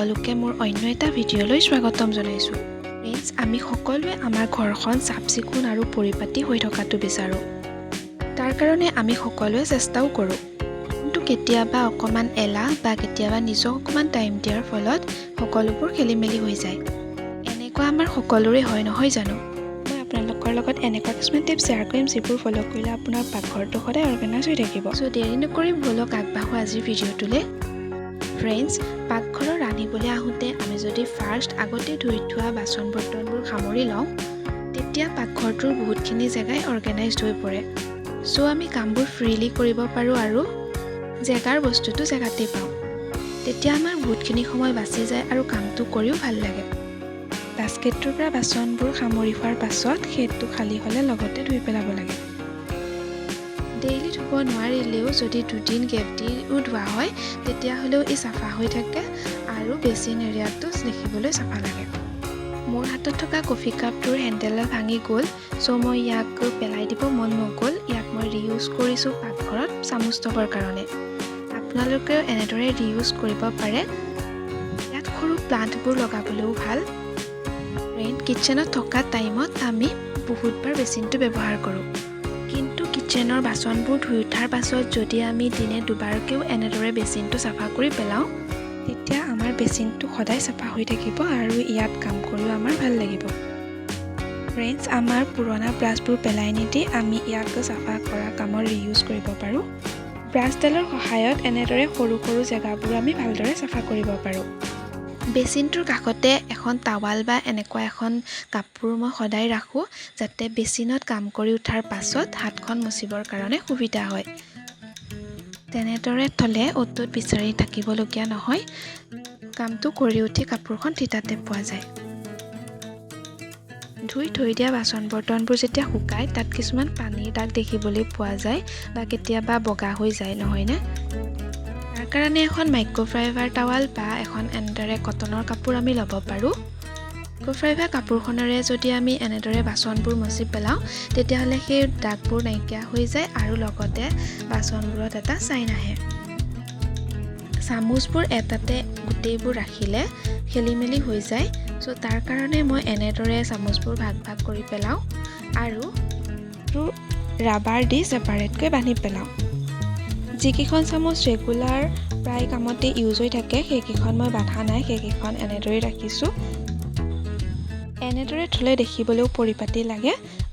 সকলোকে মোৰ অন্য এটা ভিডিঅ'লৈ স্বাগতম জনাইছোঁ। ফ্ৰেণ্ডছ, আমি সকলোৱে আমাৰ ঘৰখন চাফ চিকুণ আৰু পৰিপাটি হৈ থকাটো বিচাৰোঁ। তাৰ কাৰণে আমি সকলোৱে চেষ্টাও কৰোঁ। কিন্তু কেতিয়াবা অকণমান এলাহ বা কেতিয়াবা নিজক অকণমান টাইম দিয়াৰ ফলত সকলোবোৰ খেলিমেলি হৈ যায়। এনেকুৱা আমাৰ সকলোৰে হয় নহয় জানো? মই আপোনালোকৰ লগত এনেকুৱা কিছুমান টিপছ শ্বেয়াৰ কৰিম যিবোৰ ফ'ল' কৰিলে আপোনাৰ পাকঘৰটো সদায় অৰ্গেনাইজ হৈ থাকিব। চ' দেৰি নকৰি ব'লক আগবাঢ়ো আজিৰ ভিডিঅ'টোলৈ। ফ্ৰেণ্ডছ, পাকঘৰত ৰান্ধিবলৈ আহোঁতে আমি যদি ফাৰ্ষ্ট আগতে ধুই থোৱা বাচন বৰ্তনবোৰ সামৰি লওঁ, তেতিয়া পাকঘৰটোৰ বহুতখিনি জেগাই অৰ্গেনাইজড হৈ পৰে। চ' আমি কামবোৰ ফ্ৰীলি কৰিব পাৰোঁ আৰু জেগাৰ বস্তুটো জেগাতেই পাওঁ। তেতিয়া আমাৰ বহুতখিনি সময় বাচি যায় আৰু কামটো কৰিও ভাল লাগে। বাস্কেটটোৰ পৰা বাচনবোৰ সামৰি থোৱাৰ পাছত সেইটো খালী হ'লে লগতে ধুই পেলাব লাগে। ডেইলি ধুব নোৱাৰিলেও যদি দুদিন গেপ দিও ধোৱা হয় তেতিয়াহ'লেও ই চাফা হৈ থাকে আৰু বেচিন এৰিয়াটো দেখিবলৈ চাফা লাগে। মোৰ হাতত থকা কফি কাপটোৰ হেণ্ডেলডাল ভাঙি গ'ল, চ' মই ইয়াক পেলাই দিব মন নগ'ল। ইয়াক মই ৰিইউজ কৰিছোঁ পাকঘৰত চামুচ থ'বৰ কাৰণে। আপোনালোকেও এনেদৰে ৰিইউজ কৰিব পাৰে। ইয়াত সৰু প্লাণ্টবোৰ লগাবলৈও ভাল। ফ্ৰেণ্ড, কিটচেনত থকা টাইমত আমি বহুতবাৰ বেচিনটো ব্যৱহাৰ কৰোঁ। কিন্তু কিটচেনৰ বাচনবোৰ ধুই উঠাৰ পাছত যদি আমি দিনে দুবাৰকৈও এনেদৰে বেচিনটো চাফা কৰি পেলাওঁ, তেতিয়া আমাৰ বেচিনটো সদায় চাফা হৈ থাকিব আৰু ইয়াত কাম কৰিও আমাৰ ভাল লাগিব। ফ্ৰেণ্ডছ, আমাৰ পুৰণা ব্ৰাছবোৰ পেলাই নিদি আমি ইয়াক চাফা কৰা কামত ৰিইউজ কৰিব পাৰোঁ। ব্ৰাছডালৰ সহায়ত এনেদৰে সৰু সৰু জেগাবোৰ আমি ভালদৰে চাফা কৰিব পাৰোঁ। বেচিনটোৰ কাষতে এখন টাৱাল বা এনেকুৱা এখন কাপোৰ মই সদায় ৰাখোঁ, যাতে বেচিনত কাম কৰি উঠাৰ পাছত হাতখন মুচিবৰ কাৰণে সুবিধা হয়। তেনেদৰে থ'লে অ'ত ত'ত বিচাৰি থাকিবলগীয়া নহয়। কামটো কৰি উঠি কাপোৰখন থিতাতে পোৱা যায়। ধুই থৈ দিয়া বাচন বৰ্তনবোৰ যেতিয়া শুকায় তাত কিছুমান পানীৰ দাগ দেখিবলৈ পোৱা যায় বা কেতিয়াবা বগা হৈ যায়, নহয়নে? তাৰ কাৰণে এখন মাইক্ৰ'ফাইবাৰ টাৱাল বা এখন এনেদৰে কটনৰ কাপোৰ আমি ল'ব পাৰোঁ। মাইক্ৰ'ফাইবাৰ কাপোৰখনেৰে যদি আমি এনেদৰে বাচনবোৰ মচি পেলাওঁ তেতিয়াহ'লে সেই দাগবোৰ নাইকিয়া হৈ যায় আৰু লগতে বাচনবোৰত এটা চাইন আহে। চামুচবোৰ এটাতে গোটেইবোৰ ৰাখিলে খেলি মেলি হৈ যায়। চ' তাৰ কাৰণে মই এনেদৰে চামুচবোৰ ভাগ ভাগ কৰি পেলাওঁ আৰু ৰাবাৰ দি ছেপাৰেটকৈ বান্ধি পেলাওঁ। যিকেইখন চামুচ ৰেগুলাৰ প্ৰায় কামতে ইউজ হৈ থাকে সেইকেইখন মই বান্ধা নাই, সেইকেইখন এনেদৰে ৰাখিছোঁ। এনেদৰে থ'লে দেখিবলৈও পৰিপাটি লাগে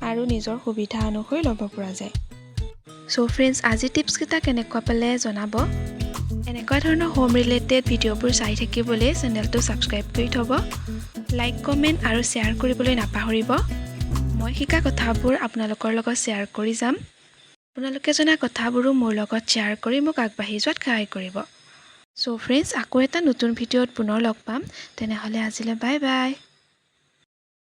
আৰু নিজৰ সুবিধা অনুসৰি ল'ব পৰা যায়। চ' ফ্ৰেণ্ডছ, আজি টিপছকেইটা কেনেকুৱা পালে জনাব। এনেকুৱা ধৰণৰ হোম ৰিলেটেড ভিডিঅ'বোৰ চাই থাকিবলৈ চেনেলটো ছাবস্ক্ৰাইব কৰি থ'ব। লাইক, কমেণ্ট আৰু শ্বেয়াৰ কৰিবলৈ নাপাহৰিব। মই শিকা কথাবোৰ আপোনালোকৰ লগত শ্বেয়াৰ কৰি যাম। আপোনালোকে জনা কথাবোৰো মোৰ লগত শ্বেয়াৰ কৰি মোক আগবাঢ়ি যোৱাত সহায় কৰিব। চ' ফ্ৰেণ্ডছ, আকৌ এটা নতুন ভিডিঅ'ত পুনৰ লগ পাম। তেনেহ'লে আজিলৈ বাই বাই।